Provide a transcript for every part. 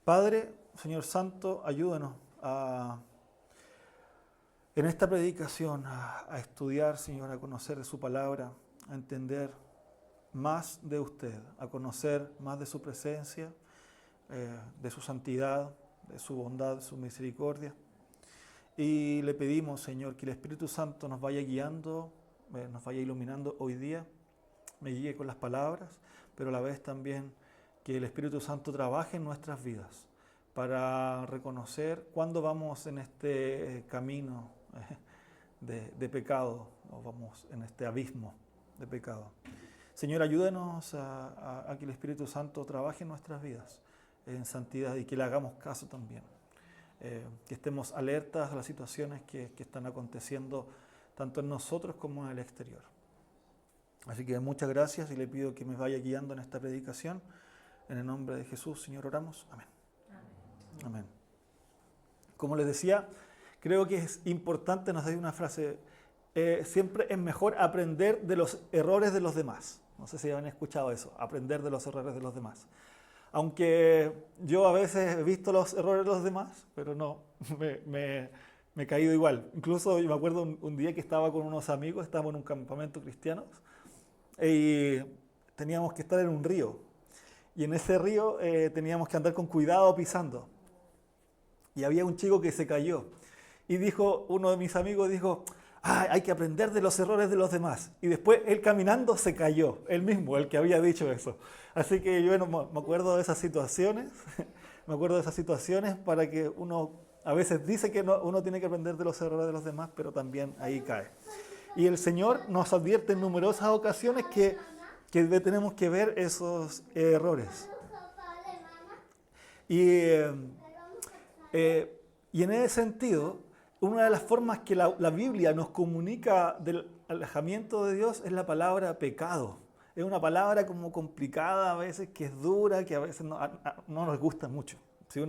Padre, Señor Santo, ayúdanos en esta predicación a estudiar, Señor, a conocer de su palabra, a entender más de usted, a conocer más de su presencia, de su santidad, de su bondad, de su misericordia. Y le pedimos, Señor, que el Espíritu Santo nos vaya guiando, nos vaya iluminando hoy día, me guíe con las palabras, pero a la vez también que el Espíritu Santo trabaje en nuestras vidas para reconocer cuándo vamos en este camino de pecado o vamos en este abismo de pecado. Señor, ayúdenos a que el Espíritu Santo trabaje en nuestras vidas en santidad y que le hagamos caso también. Que estemos alertas a las situaciones que están aconteciendo tanto en nosotros como en el exterior. Así que muchas gracias y le pido que me vaya guiando en esta predicación. En el nombre de Jesús, Señor, oramos. Amén. Amén. Como les decía, creo que es importante, nos da una frase, siempre es mejor aprender de los errores de los demás. No sé si han escuchado eso, aprender de los errores de los demás. Aunque yo a veces he visto los errores de los demás, pero no, me he caído igual. Incluso yo me acuerdo un día que estaba con unos amigos, estábamos en un campamento cristiano y teníamos que estar en un río. Y en ese río teníamos que andar con cuidado pisando. Y había un chico que se cayó. Y dijo, uno de mis amigos dijo, hay que aprender de los errores de los demás. Y después él caminando se cayó, él mismo, el que había dicho eso. Así que yo me acuerdo de esas situaciones, para que uno a veces dice que uno tiene que aprender de los errores de los demás, pero también ahí cae. Y el Señor nos advierte en numerosas ocasiones que tenemos que ver esos errores. Y en ese sentido, una de las formas que la Biblia nos comunica del alejamiento de Dios es la palabra pecado. Es una palabra como complicada a veces, que es dura, que a veces no nos gusta mucho. Si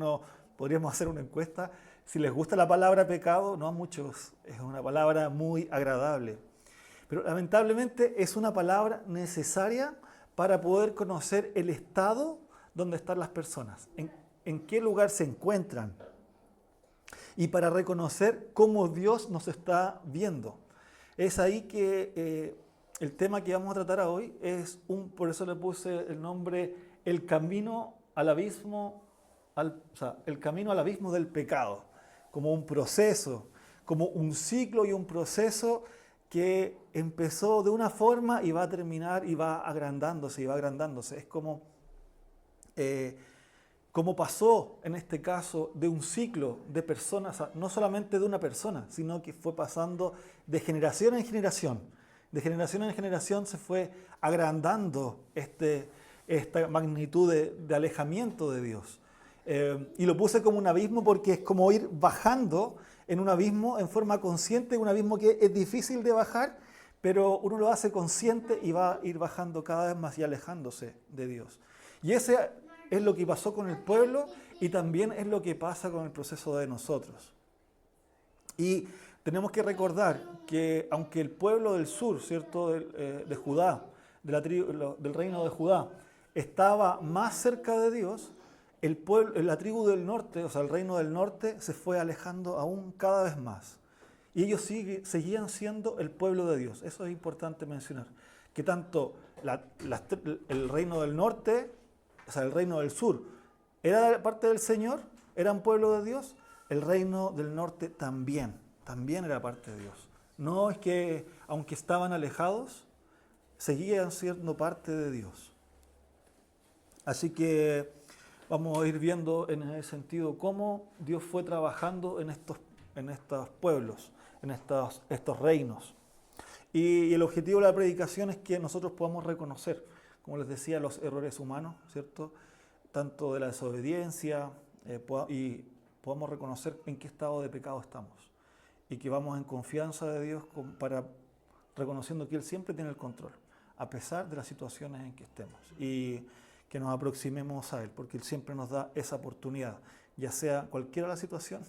podríamos hacer una encuesta, si les gusta la palabra pecado, no a muchos, es una palabra muy agradable. Pero lamentablemente es una palabra necesaria para poder conocer el estado donde están las personas, en qué lugar se encuentran, y para reconocer cómo Dios nos está viendo. Es ahí que el tema que vamos a tratar hoy por eso le puse el nombre el camino al abismo, el camino al abismo del pecado, como un proceso, como un ciclo y un proceso que empezó de una forma y va a terminar y va agrandándose y va agrandándose. Es como pasó en este caso de un ciclo de personas, no solamente de una persona, sino que fue pasando de generación en generación. De generación en generación se fue agrandando esta magnitud de alejamiento de Dios. Y lo puse como un abismo porque es como ir bajando en un abismo en forma consciente, un abismo que es difícil de bajar, pero uno lo hace consciente y va a ir bajando cada vez más y alejándose de Dios. Y ese es lo que pasó con el pueblo y también es lo que pasa con el proceso de nosotros. Y tenemos que recordar que aunque el pueblo del sur, ¿cierto?, de Judá, del reino de Judá, estaba más cerca de Dios, la tribu del norte, o sea, el reino del norte, se fue alejando aún cada vez más. Y ellos seguían siendo el pueblo de Dios. Eso es importante mencionar. Que tanto el reino del norte, o sea, el reino del sur, era parte del Señor, eran pueblo de Dios, el reino del norte también era parte de Dios. No es que, aunque estaban alejados, seguían siendo parte de Dios. Así que vamos a ir viendo en ese sentido cómo Dios fue trabajando en estos pueblos, en estos reinos. Y el objetivo de la predicación es que nosotros podamos reconocer, como les decía, los errores humanos, ¿cierto?, tanto de la desobediencia, y podamos reconocer en qué estado de pecado estamos. Y que vamos en confianza de Dios reconociendo que Él siempre tiene el control, a pesar de las situaciones en que estemos. Y que nos aproximemos a Él, porque Él siempre nos da esa oportunidad. Ya sea cualquiera la situación,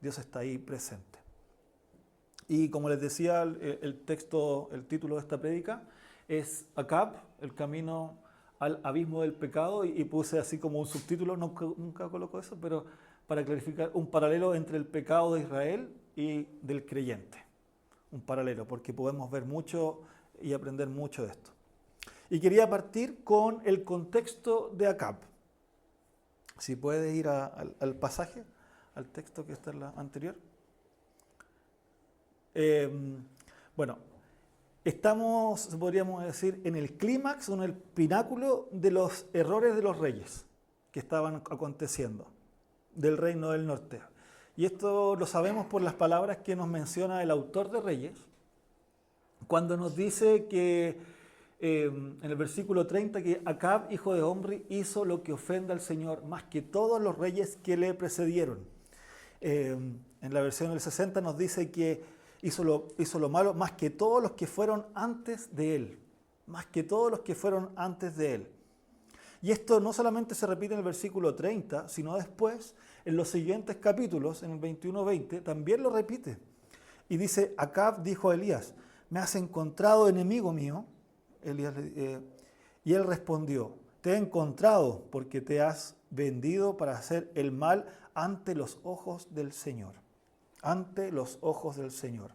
Dios está ahí presente. Y como les decía, el título de esta prédica es Acab, el camino al abismo del pecado y puse así como un subtítulo, nunca coloco eso, pero para clarificar un paralelo entre el pecado de Israel y del creyente. Un paralelo, porque podemos ver mucho y aprender mucho de esto. Y quería partir con el contexto de Acab. Si puedes ir al pasaje, al texto que está en la anterior. Bueno, estamos, podríamos decir, en el clímax o en el pináculo de los errores de los reyes que estaban aconteciendo del reino del norte. Y esto lo sabemos por las palabras que nos menciona el autor de Reyes, cuando nos dice que en el versículo 30 que Acab, hijo de Omri, hizo lo que ofende al Señor más que todos los reyes que le precedieron. En la versión del 60 nos dice que hizo lo malo más que todos los que fueron antes de él. Más que todos los que fueron antes de él. Y esto no solamente se repite en el versículo 30, sino después, en los siguientes capítulos, en el 21-20, también lo repite. Y dice, Acab dijo a Elías, ¿me has encontrado enemigo mío? Y él respondió, te he encontrado porque te has vendido para hacer el mal ante los ojos del Señor. Ante los ojos del Señor.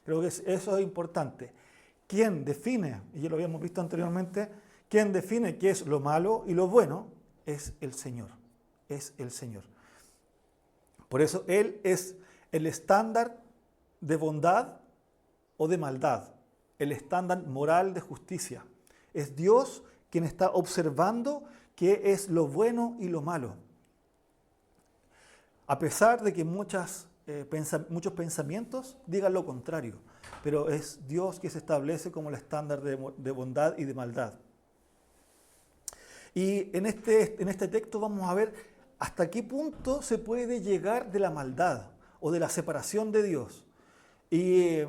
Creo que eso es importante. ¿Quién define? Y ya lo habíamos visto anteriormente, ¿quién define qué es lo malo y lo bueno? Es el Señor. Es el Señor. Por eso Él es el estándar de bondad o de maldad. El estándar moral de justicia. Es Dios quien está observando qué es lo bueno y lo malo. A pesar de que muchos pensamientos digan lo contrario, pero es Dios que se establece como el estándar de bondad y de maldad. Y en este texto vamos a ver hasta qué punto se puede llegar de la maldad o de la separación de Dios. Y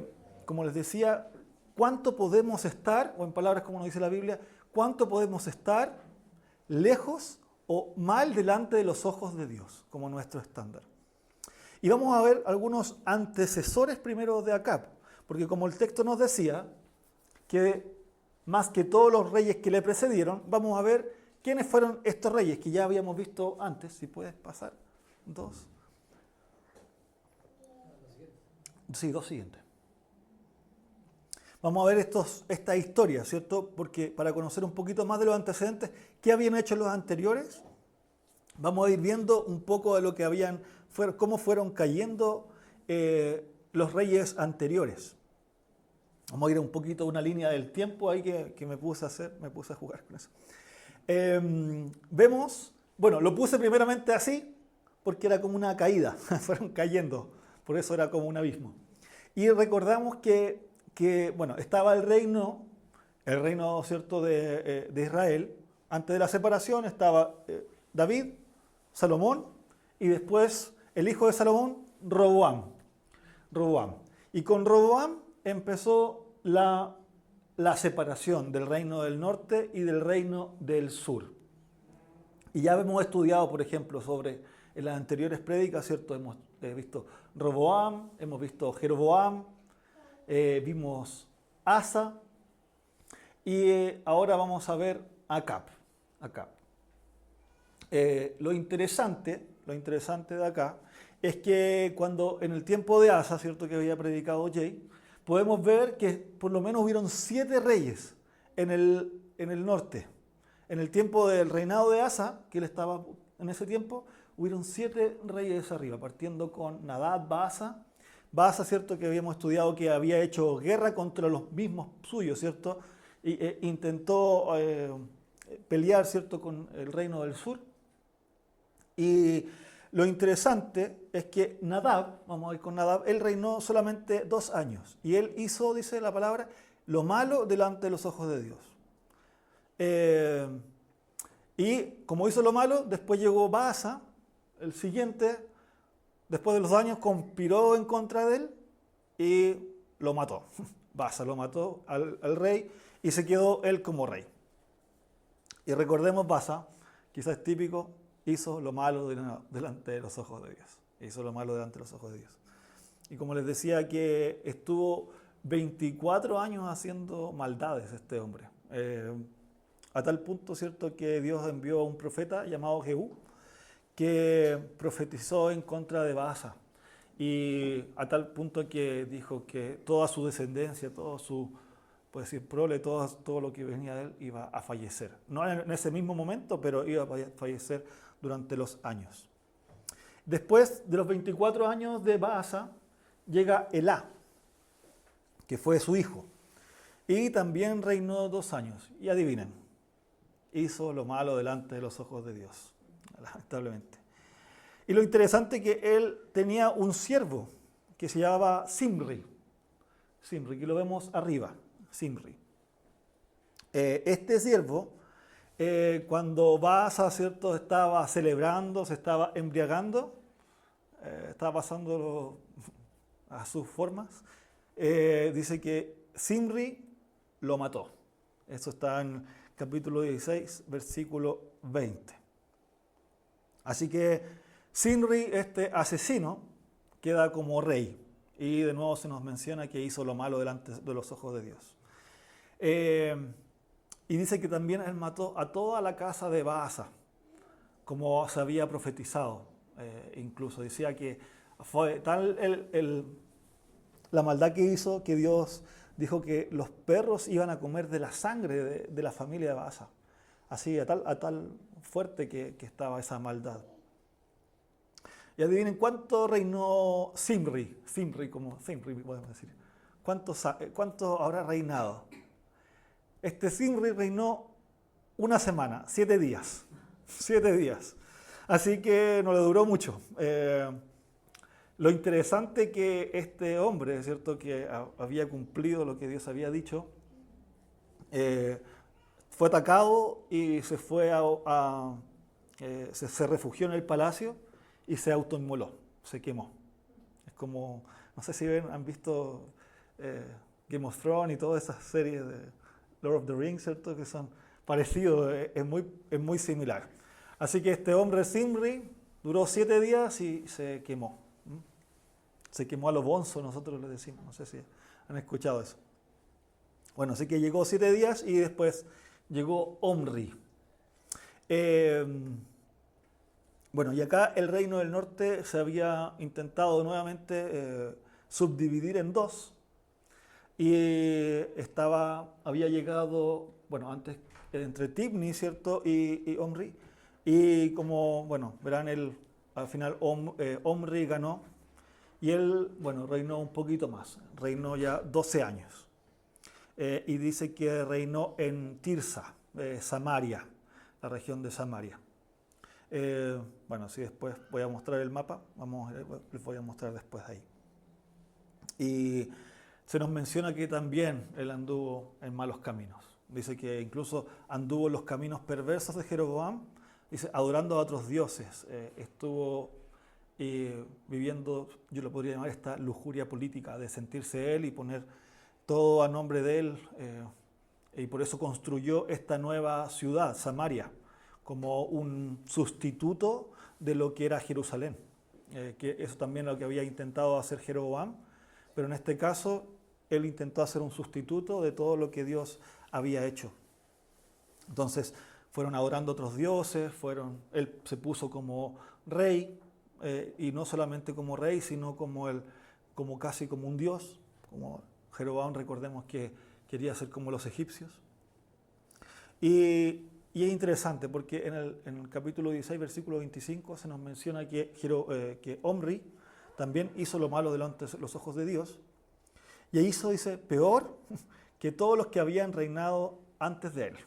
como les decía, ¿cuánto podemos estar, o en palabras como nos dice la Biblia, cuánto podemos estar lejos o mal delante de los ojos de Dios como nuestro estándar? Y vamos a ver algunos antecesores primero de Acab, porque como el texto nos decía, que más que todos los reyes que le precedieron, vamos a ver quiénes fueron estos reyes que ya habíamos visto antes. Si puedes pasar, dos. Sí, dos siguientes. Vamos a ver esta historia, ¿cierto? Porque para conocer un poquito más de los antecedentes, ¿qué habían hecho los anteriores? Vamos a ir viendo un poco de lo que cómo fueron cayendo los reyes anteriores. Vamos a ir un poquito a una línea del tiempo ahí que me puse a jugar con eso. Vemos, bueno, lo puse primeramente así, porque era como una caída, fueron cayendo, por eso era como un abismo. Y recordamos que bueno, estaba el reino, ¿cierto?, de Israel. Antes de la separación estaba David, Salomón, y después el hijo de Salomón, Roboam. Y con Roboam empezó la separación del reino del norte y del reino del sur. Y ya hemos estudiado, por ejemplo, en las anteriores prédicas, ¿cierto? Hemos visto Roboam, hemos visto Jeroboam, vimos Asa, y ahora vamos a ver Acab. Lo interesante de acá es que cuando en el tiempo de Asa, ¿cierto?, que había predicado Jay, podemos ver que por lo menos hubieron 7 reyes en el norte. En el tiempo del reinado de Asa, que él estaba en ese tiempo, hubieron 7 reyes arriba, partiendo con Nadab, Baasa, ¿cierto?, que habíamos estudiado que había hecho guerra contra los mismos suyos, ¿cierto? Y intentó pelear, ¿cierto?, con el reino del sur. Y lo interesante es que Nadab, vamos a ir con Nadab, él reinó solamente 2 años. Y él hizo, dice la palabra, lo malo delante de los ojos de Dios. Y como hizo lo malo, después llegó Baasa, el siguiente, después de los años, conspiró en contra de él y lo mató. Baasa lo mató al rey y se quedó él como rey. Y recordemos, Baasa, quizás es típico, hizo lo malo delante de los ojos de Dios. Hizo lo malo delante de los ojos de Dios. Y como les decía, que estuvo 24 años haciendo maldades este hombre. a tal punto, ¿cierto?, que Dios envió a un profeta llamado Jehú, que profetizó en contra de Baasa. Y a tal punto que dijo que toda su descendencia, todo su, puede decir, prole, todo lo que venía de él iba a fallecer. No en ese mismo momento, pero iba a fallecer durante los años. Después de los 24 años de Baasa, llega Elá, que fue su hijo, y también reinó 2 años. Y adivinen, hizo lo malo delante de los ojos de Dios, lamentablemente. Y lo interesante es que él tenía un siervo que se llamaba Zimri, que lo vemos arriba, Zimri. Este siervo, cuando Baasa, ¿cierto?, estaba celebrando, se estaba embriagando, estaba pasando a sus formas, dice que Zimri lo mató. Eso está en capítulo 16, versículo 20. Así que Zimri, este asesino, queda como rey. Y de nuevo se nos menciona que hizo lo malo delante de los ojos de Dios. Y dice que también él mató a toda la casa de Baasa, como se había profetizado. Incluso decía que fue tal la maldad que hizo que Dios dijo que los perros iban a comer de la sangre de la familia de Baasa. Así, a tal fuerte que estaba esa maldad. Y adivinen cuánto reinó Zimri, podemos decir. ¿Cuánto habrá reinado? Este Zimri reinó 1 semana, 7 días. 7 días. Así que no le duró mucho. Lo interesante que este hombre, ¿cierto?, que había cumplido lo que Dios había dicho, fue atacado y se fue se refugió en el palacio y se autoinmoló, se quemó. Es como, no sé si han visto Game of Thrones y todas esas series de Lord of the Rings, ¿cierto?, que son parecidos, es muy similar. Así que este hombre Zimri duró 7 días y se quemó. Se quemó a lo bonzo, nosotros le decimos, no sé si han escuchado eso. Bueno, así que llegó 7 días y después llegó Omri. Bueno, y acá el reino del norte se había intentado nuevamente subdividir en 2 y había llegado, bueno, antes entre Tibni, ¿cierto?, y Omri, y como, bueno, verán, al final Omri ganó y él, bueno, reinó un poquito más, reinó ya 12 años. Y dice que reinó en Tirsa, Samaria, la región de Samaria. Bueno, si después voy a mostrar el mapa, les voy a mostrar después ahí. Y se nos menciona que también él anduvo en malos caminos. Dice que incluso anduvo en los caminos perversos de Jeroboam, dice, adorando a otros dioses. Estuvo viviendo, yo lo podría llamar, esta lujuria política de sentirse él y poner todo a nombre de él. Y por eso construyó esta nueva ciudad, Samaria, como un sustituto de lo que era Jerusalén. Que eso también es lo que había intentado hacer Jeroboam, pero en este caso él intentó hacer un sustituto de todo lo que Dios había hecho. Entonces fueron adorando otros dioses, él se puso como rey, y no solamente como rey, sino como casi como un dios, como Jeroboam, recordemos que quería ser como los egipcios. Y es interesante porque en el capítulo 16, versículo 25, se nos menciona que Omri también hizo lo malo delante de los ojos de Dios, y hizo, dice, peor que todos los que habían reinado antes de él.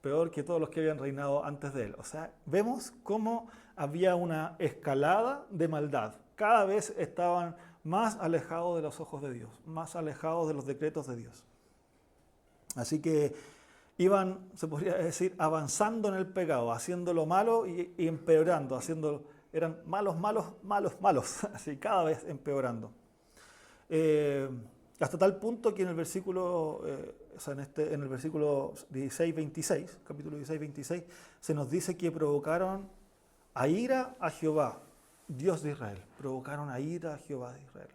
Peor que todos los que habían reinado antes de él. O sea, vemos cómo había una escalada de maldad. Cada vez estaban más alejados de los ojos de Dios, más alejados de los decretos de Dios. Así que iban, se podría decir, avanzando en el pecado, haciendo lo malo y empeorando, eran malos, así cada vez empeorando. Hasta tal punto que en el versículo, en el versículo 16-26, capítulo 16-26, se nos dice que provocaron a ira a Jehová, Dios de Israel. Provocaron a ira a Jehová de Israel,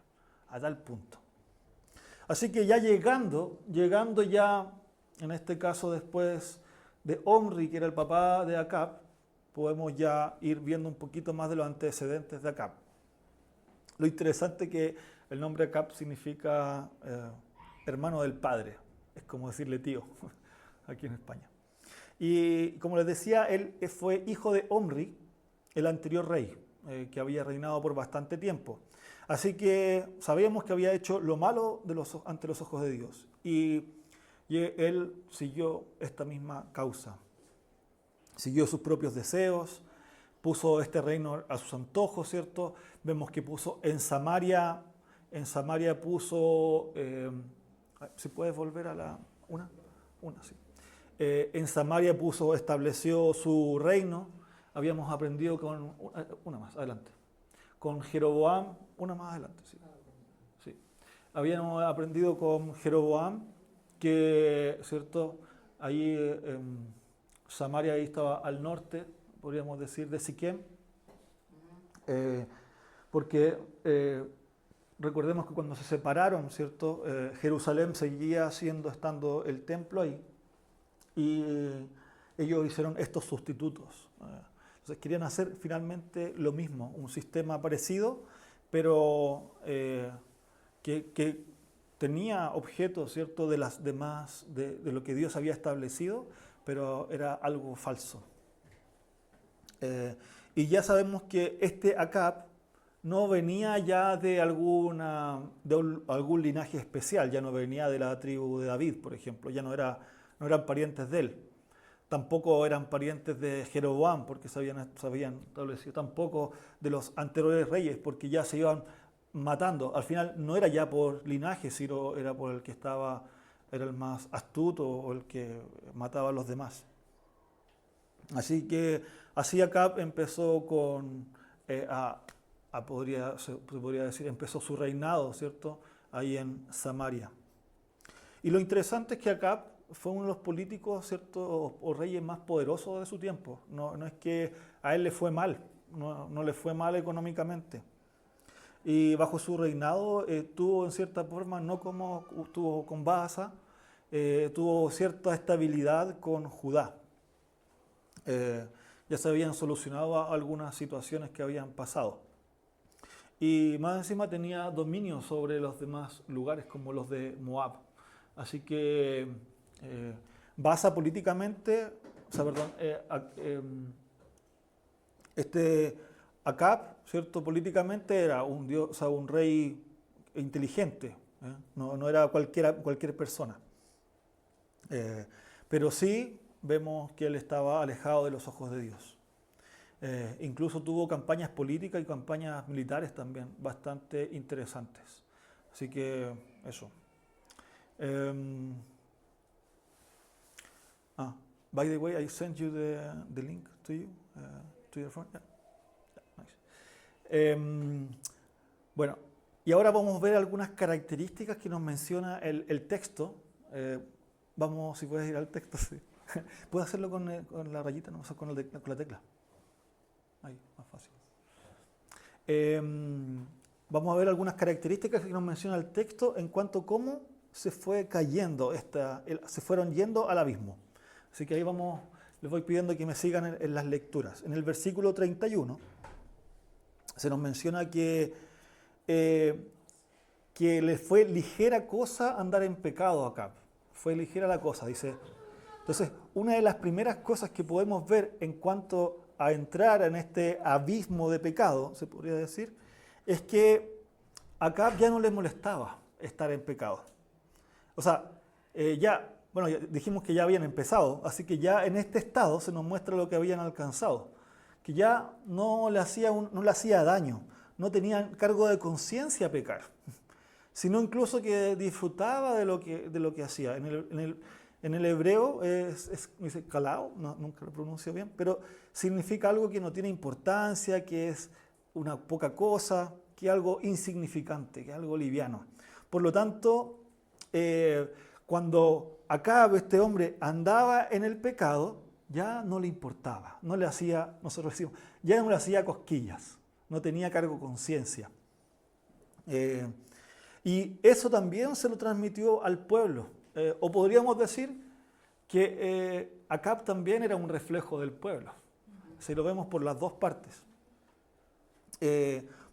a tal punto. Así que ya llegando ya en este caso después de Omri, que era el papá de Acab, podemos ya ir viendo un poquito más de los antecedentes de Acab. Lo interesante es que el nombre Acab significa hermano del padre, es como decirle tío aquí en España. Y como les decía, él fue hijo de Omri, el anterior rey, que había reinado por bastante tiempo. Así que sabíamos que había hecho lo malo ante los ojos de Dios. Y él siguió esta misma causa. Siguió sus propios deseos, puso este reino a sus antojos, ¿cierto? Vemos que puso en Samaria puso, ¿si puedes volver a la una? Una, sí. En Samaria estableció su reino. Habíamos aprendido con, una más, adelante, con Jeroboam, una más adelante, sí. Sí. Habíamos aprendido con Jeroboam que, ¿cierto? Ahí Samaria ahí estaba al norte, podríamos decir, de Siquem, porque recordemos que cuando se separaron, ¿cierto? Jerusalén seguía estando el templo ahí, y ellos hicieron estos sustitutos. Entonces querían hacer finalmente lo mismo, un sistema parecido, pero que tenía objetos, ¿cierto?, de las demás, de lo que Dios había establecido, pero era algo falso. Y ya sabemos que este Acab no venía ya de algún linaje especial, ya no venía de la tribu de David, por ejemplo, ya no eran parientes de él. Tampoco eran parientes de Jeroboam, porque se habían establecido, tampoco de los anteriores reyes, porque ya se iban matando. Al final no era ya por linaje, sino era por el que era el más astuto o el que mataba a los demás. Así que así Acab empezó se podría decir, empezó su reinado, ¿cierto?, ahí en Samaria. Y lo interesante es que Acab fue uno de los políticos, ¿cierto?, o reyes más poderosos de su tiempo. No es que a él le fue mal, no le fue mal económicamente. Y bajo su reinado tuvo en cierta forma, no como tuvo con Baasa, tuvo cierta estabilidad con Judá. Ya se habían solucionado algunas situaciones que habían pasado. Y más encima tenía dominio sobre los demás lugares como los de Moab. Así que Baasa políticamente, Acab, ¿cierto?, políticamente era un rey inteligente, no era cualquier persona. Pero sí vemos que él estaba alejado de los ojos de Dios. Incluso tuvo campañas políticas y campañas militares también bastante interesantes. Así que eso. By the way, I sent you the link to you, to your phone. Yeah. Nice. Bueno, y ahora vamos a ver algunas características que nos menciona el texto. Vamos, si puedes ir al texto, sí. Puedes hacerlo con la rayita, no con la tecla. Ahí, más fácil. Vamos a ver algunas características que nos menciona el texto en cuanto a cómo se fue cayendo, se fueron yendo al abismo. Así que ahí les voy pidiendo que me sigan en las lecturas. En el versículo 31 se nos menciona que le fue ligera cosa andar en pecado a Acab. Fue ligera la cosa, dice. Entonces, una de las primeras cosas que podemos ver en cuanto a entrar en este abismo de pecado, se podría decir, es que a Acab ya no le molestaba estar en pecado. O sea, ya dijimos que ya habían empezado, así que ya en este estado se nos muestra lo que habían alcanzado, que ya no le hacía daño, no tenían cargo de conciencia pecar, sino incluso que disfrutaba de lo que hacía. En el hebreo dice kalao, nunca lo pronuncio bien, pero significa algo que no tiene importancia, que es una poca cosa, que es algo insignificante, que es algo liviano. Por lo tanto, cuando Acab, este hombre, andaba en el pecado, ya no le importaba, nosotros decimos, ya no le hacía cosquillas, no tenía cargo de conciencia. Y eso también se lo transmitió al pueblo. O podríamos decir que Acab también era un reflejo del pueblo. Si lo vemos por las dos partes.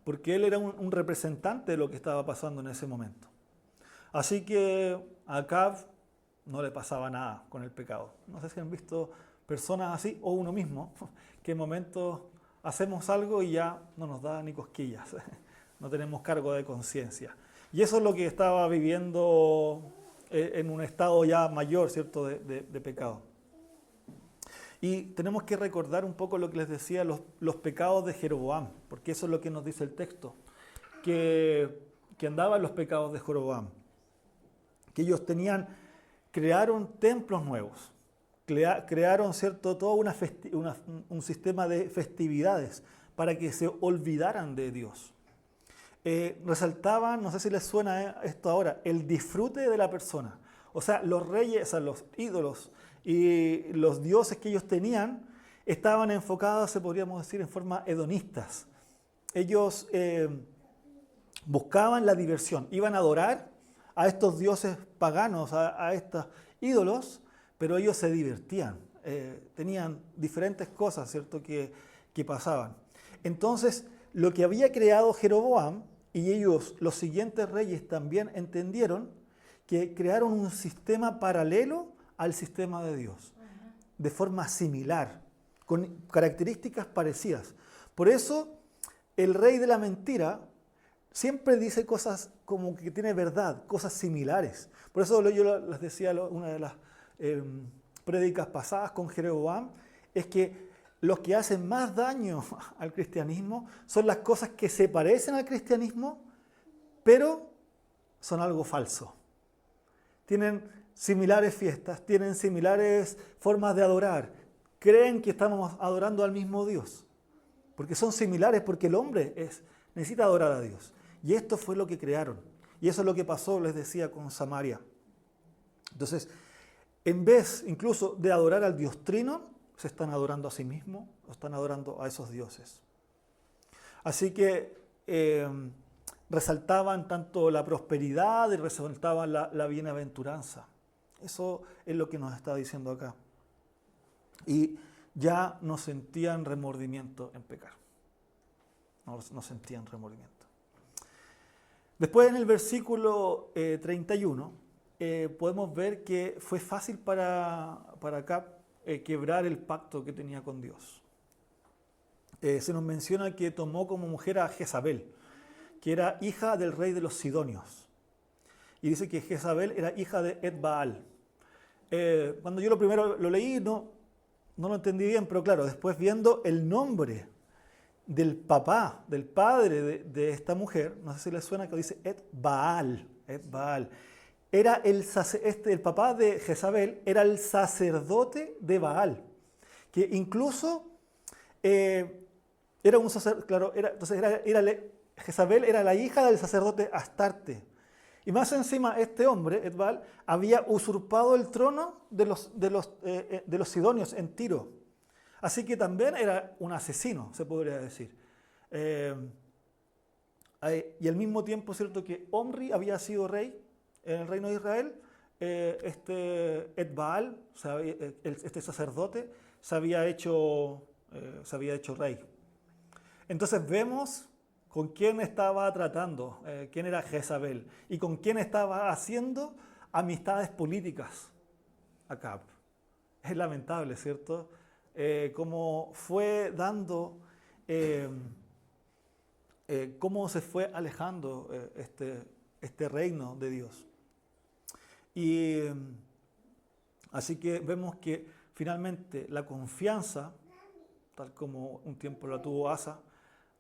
Porque él era un representante de lo que estaba pasando en ese momento. Así que a Acab no le pasaba nada con el pecado. No sé si han visto personas así, o uno mismo, que en momentos hacemos algo y ya no nos da ni cosquillas, no tenemos cargo de conciencia. Y eso es lo que estaba viviendo en un estado ya mayor, ¿cierto?, de pecado. Y tenemos que recordar un poco lo que les decía, los pecados de Jeroboam, porque eso es lo que nos dice el texto, que andaban los pecados de Jeroboam, que ellos crearon templos nuevos, crearon, ¿cierto?, todo un sistema de festividades para que se olvidaran de Dios. Resaltaban, no sé si les suena esto ahora, el disfrute de la persona. O sea, los reyes, o sea, los ídolos y los dioses que ellos tenían estaban enfocados, se podríamos decir, en forma hedonistas. Ellos buscaban la diversión, iban a adorar a estos dioses paganos, a estos ídolos, pero ellos se divertían, tenían diferentes cosas, ¿cierto?, que pasaban. Entonces, lo que había creado Jeroboam, y ellos, los siguientes reyes, también entendieron que crearon un sistema paralelo al sistema de Dios, de forma similar, con características parecidas. Por eso, el rey de la mentira siempre dice cosas como que tiene verdad, cosas similares. Por eso yo les decía, una de las prédicas pasadas con Jeroboam, es que los que hacen más daño al cristianismo son las cosas que se parecen al cristianismo, pero son algo falso. Tienen similares fiestas, tienen similares formas de adorar, creen que estamos adorando al mismo Dios, porque son similares, porque el hombre necesita adorar a Dios. Y esto fue lo que crearon. Y eso es lo que pasó, les decía, con Samaria. Entonces, en vez incluso de adorar al Dios Trino, se están adorando a sí mismos, o están adorando a esos dioses. Así que resaltaban tanto la prosperidad y resaltaban la bienaventuranza. Eso es lo que nos está diciendo acá. Y ya no sentían remordimiento en pecar. No sentían remordimiento. Después en el versículo 31 podemos ver que fue fácil para Acab quebrar el pacto que tenía con Dios. Se nos menciona que tomó como mujer a Jezabel, que era hija del rey de los Sidonios. Y dice que Jezabel era hija de Etbaal. Cuando yo lo primero lo leí no lo entendí bien, pero claro, después viendo el nombre del papá, del padre de esta mujer, no sé si les suena, que dice Etbaal. Era el papá de Jezabel era el sacerdote de Baal, que incluso era un sacerdote, claro, Jezabel era la hija del sacerdote Astarte. Y más encima, este hombre, Etbaal, había usurpado el trono de los sidonios en Tiro. Así que también era un asesino, se podría decir. Y al mismo tiempo, cierto que Omri había sido rey en el reino de Israel, Etbaal, este sacerdote, se había hecho rey. Entonces vemos con quién estaba tratando, quién era Jezabel, y con quién estaba haciendo amistades políticas Acab. Es lamentable, ¿cierto? Cómo fue dando, cómo se fue alejando este reino de Dios. Y así que vemos que finalmente la confianza, tal como un tiempo la tuvo Asa,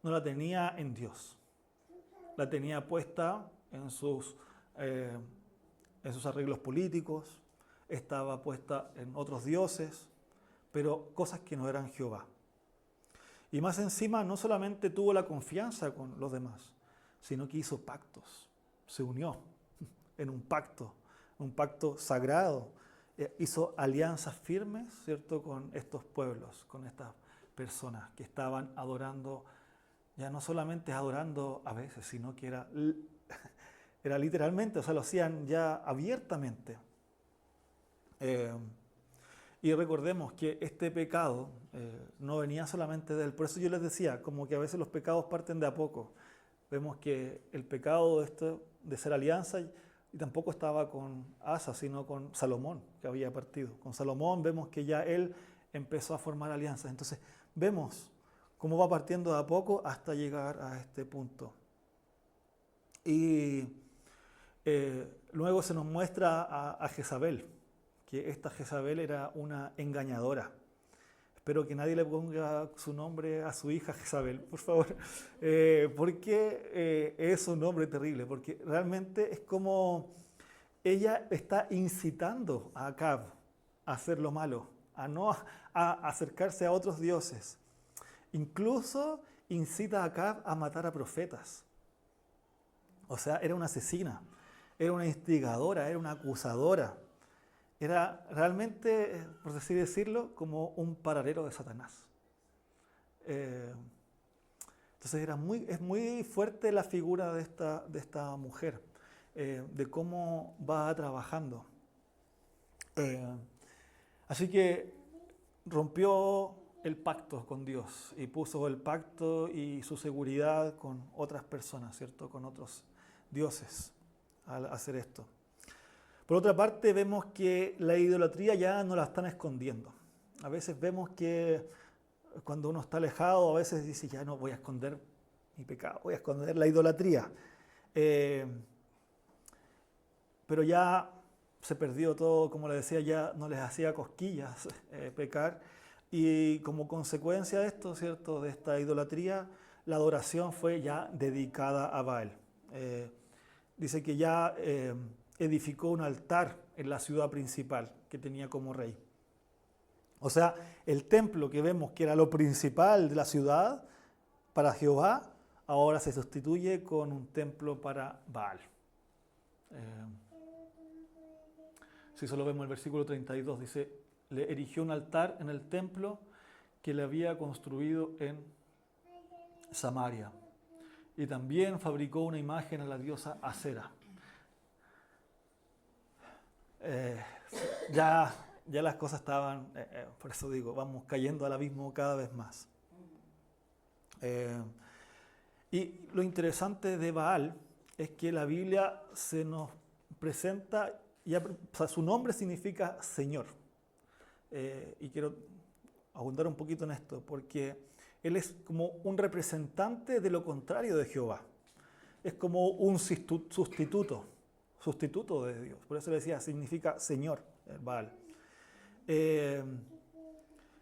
no la tenía en Dios. La tenía puesta en sus arreglos políticos, estaba puesta en otros dioses, pero cosas que no eran Jehová. Y más encima, no solamente tuvo la confianza con los demás, sino que hizo pactos, se unió en un pacto sagrado, hizo alianzas firmes, ¿cierto?, con estos pueblos, con estas personas que estaban adorando, ya no solamente adorando a veces, sino que era literalmente, o sea, lo hacían ya abiertamente. Y recordemos que este pecado no venía solamente de él. Por eso yo les decía, como que a veces los pecados parten de a poco. Vemos que el pecado de ser alianza y tampoco estaba con Asa, sino con Salomón, que había partido. Con Salomón vemos que ya él empezó a formar alianzas. Entonces vemos cómo va partiendo de a poco hasta llegar a este punto. Y luego se nos muestra a Jezabel, que esta Jezabel era una engañadora. Espero que nadie le ponga su nombre a su hija Jezabel, por favor, porque es un nombre terrible, porque realmente es como ella está incitando a Acab a hacer lo malo, a acercarse a otros dioses. Incluso incita a Acab a matar a profetas. O sea, era una asesina, era una instigadora, era una acusadora. Era realmente, por así decirlo, como un paralelo de Satanás. Entonces es muy fuerte la figura de esta mujer, de cómo va trabajando. Así que rompió el pacto con Dios y puso el pacto y su seguridad con otras personas, ¿cierto? Con otros dioses al hacer esto. Por otra parte, vemos que la idolatría ya no la están escondiendo. A veces vemos que cuando uno está alejado, a veces dice, ya no voy a esconder mi pecado, voy a esconder la idolatría. Pero ya se perdió todo, como les decía, ya no les hacía cosquillas pecar. Y como consecuencia de esto, ¿cierto?, de esta idolatría, la adoración fue ya dedicada a Baal. Dice que ya edificó un altar en la ciudad principal que tenía como rey. O sea, el templo que vemos que era lo principal de la ciudad para Jehová, ahora se sustituye con un templo para Baal. Si solo vemos el versículo 32, dice, le erigió un altar en el templo que le había construido en Samaria. Y también fabricó una imagen a la diosa Acera. Ya las cosas estaban, por eso digo, vamos cayendo al abismo cada vez más. Y lo interesante de Baal es que la Biblia se nos presenta, o sea, su nombre significa Señor. Y quiero abundar un poquito en esto, porque él es como un representante de lo contrario de Jehová. Es como un sustituto de Dios. Por eso le decía, significa Señor, Baal.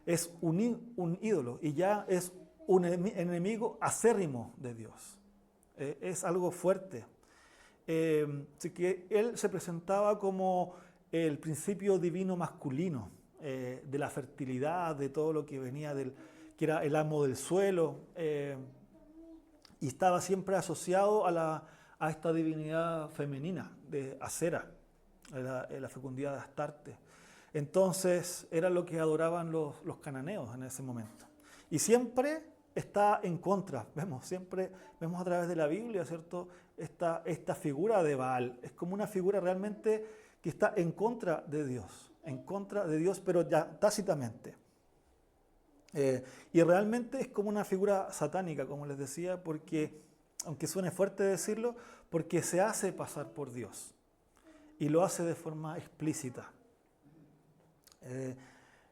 Es un ídolo y ya es un enemigo acérrimo de Dios. Es algo fuerte. Así que él se presentaba como el principio divino masculino, de la fertilidad, de todo lo que venía que era el amo del suelo, y estaba siempre asociado a esta divinidad femenina de Acera, la fecundidad de Astarte. Entonces era lo que adoraban los cananeos en ese momento. Y siempre está en contra, siempre vemos a través de la Biblia, ¿cierto?, esta figura de Baal. Es como una figura realmente que está en contra de Dios, pero ya tácitamente. Y realmente es como una figura satánica, como les decía, porque, aunque suene fuerte decirlo, porque se hace pasar por Dios y lo hace de forma explícita.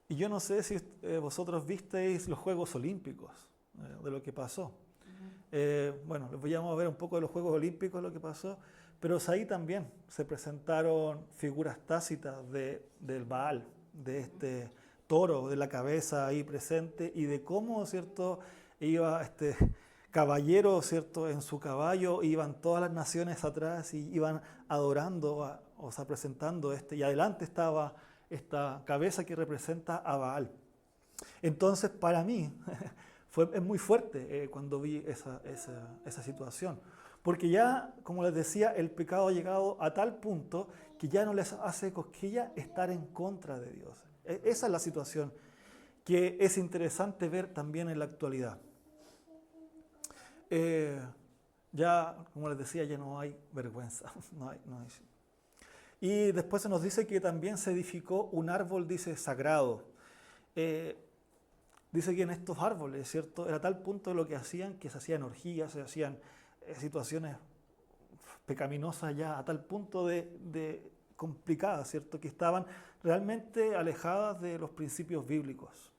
Y yo no sé si vosotros visteis los Juegos Olímpicos, de lo que pasó. Bueno, les voy a ver un poco de los Juegos Olímpicos, lo que pasó, pero ahí también se presentaron figuras tácitas del Baal, de este toro de la cabeza ahí presente, y de cómo, ¿cierto?, iba este caballero, ¿cierto?, en su caballo, iban todas las naciones atrás y iban adorando, o sea, presentando y adelante estaba esta cabeza que representa a Baal. Entonces, para mí, es muy fuerte cuando vi esa situación. Porque ya, como les decía, el pecado ha llegado a tal punto que ya no les hace cosquilla estar en contra de Dios. Esa es la situación que es interesante ver también en la actualidad. Ya, como les decía, ya no hay vergüenza. No hay. Y después se nos dice que también se edificó un árbol, dice, sagrado. Eh, Dice que en estos árboles, ¿cierto? Era tal punto lo que hacían que se hacían orgías, se hacían situaciones pecaminosas ya a tal punto de complicadas, ¿cierto? Que estaban realmente alejadas de los principios bíblicos.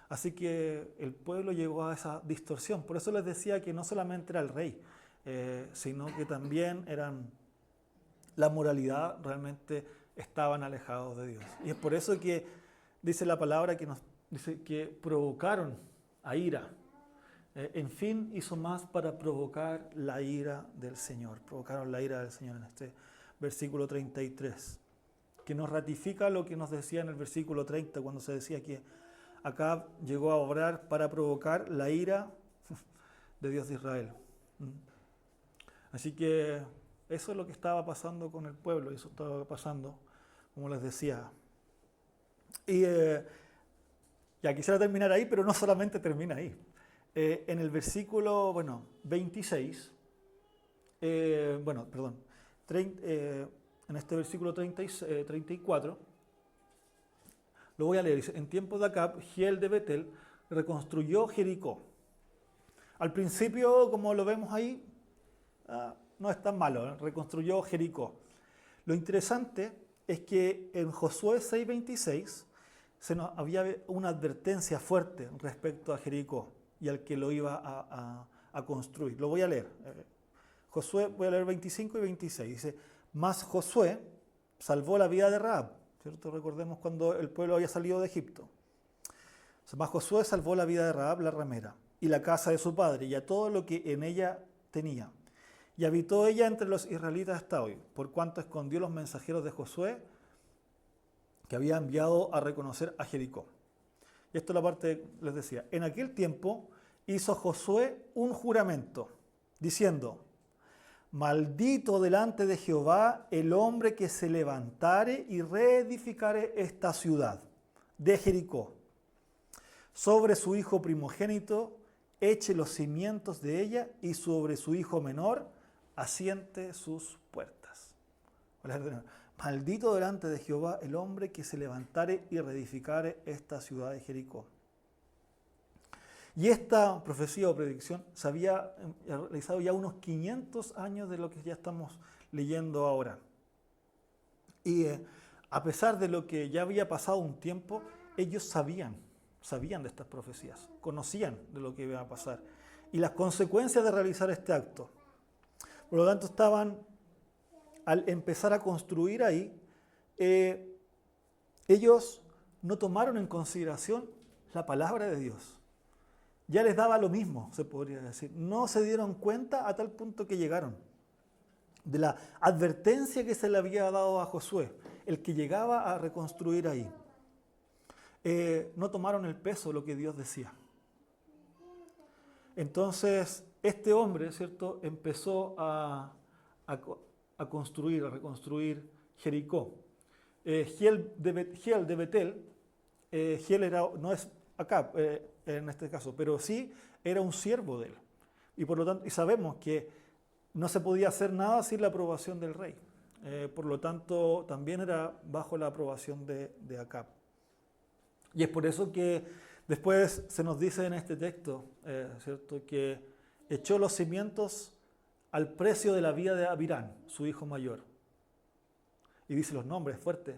Así que el pueblo llegó a esa distorsión. Por eso les decía que no solamente era el rey, sino que también eran la moralidad, realmente estaban alejados de Dios. Y es por eso que dice la palabra que nos dice que provocaron a ira. En fin, hizo más para provocar la ira del Señor. Provocaron la ira del Señor en este versículo 33, que nos ratifica lo que nos decía en el versículo 30, cuando se decía que Acab llegó a obrar para provocar la ira de Dios de Israel. Así que eso es lo que estaba pasando con el pueblo, eso estaba pasando, como les decía. Y ya quisiera terminar ahí, pero no solamente termina ahí. En el versículo, 26, en este versículo 34, lo voy a leer. Dice, en tiempos de Acab, Giel de Betel reconstruyó Jericó. Al principio, como lo vemos ahí, no es tan malo, reconstruyó Jericó. Lo interesante es que en Josué 6:26 había una advertencia fuerte respecto a Jericó y al que lo iba a construir. Lo voy a leer. Josué, voy a leer 25 y 26. Dice, mas Josué salvó la vida de Rahab, ¿cierto? Recordemos cuando el pueblo había salido de Egipto. Mas Josué salvó la vida de Rahab, la ramera, y la casa de su padre, y a todo lo que en ella tenía. Y habitó ella entre los israelitas hasta hoy, por cuanto escondió los mensajeros de Josué, que había enviado a reconocer a Jericó. Y esto es la parte, les decía, en aquel tiempo hizo Josué un juramento, diciendo, maldito delante de Jehová el hombre que se levantare y reedificare esta ciudad de Jericó. Sobre su hijo primogénito eche los cimientos de ella y sobre su hijo menor asiente sus puertas. Maldito delante de Jehová el hombre que se levantare y reedificare esta ciudad de Jericó. Y esta profecía o predicción se había realizado ya unos 500 años de lo que ya estamos leyendo ahora. Y a pesar de lo que ya había pasado un tiempo, ellos sabían de estas profecías, conocían de lo que iba a pasar y las consecuencias de realizar este acto. Por lo tanto, al empezar a construir ahí, ellos no tomaron en consideración la palabra de Dios. Ya les daba lo mismo, se podría decir. No se dieron cuenta a tal punto que llegaron de la advertencia que se le había dado a Josué, el que llegaba a reconstruir ahí. No tomaron el peso de lo que Dios decía. Entonces, este hombre, ¿cierto?, empezó a construir, a reconstruir Jericó. Giel de Betel, Giel no es Acab en este caso, pero sí era un siervo de él. Y por lo tanto, y sabemos que no se podía hacer nada sin la aprobación del rey. Por lo tanto, también era bajo la aprobación de Acab. Y es por eso que después se nos dice en este texto, ¿cierto?, que echó los cimientos al precio de la vida de Abirán, su hijo mayor. Y dice los nombres fuertes.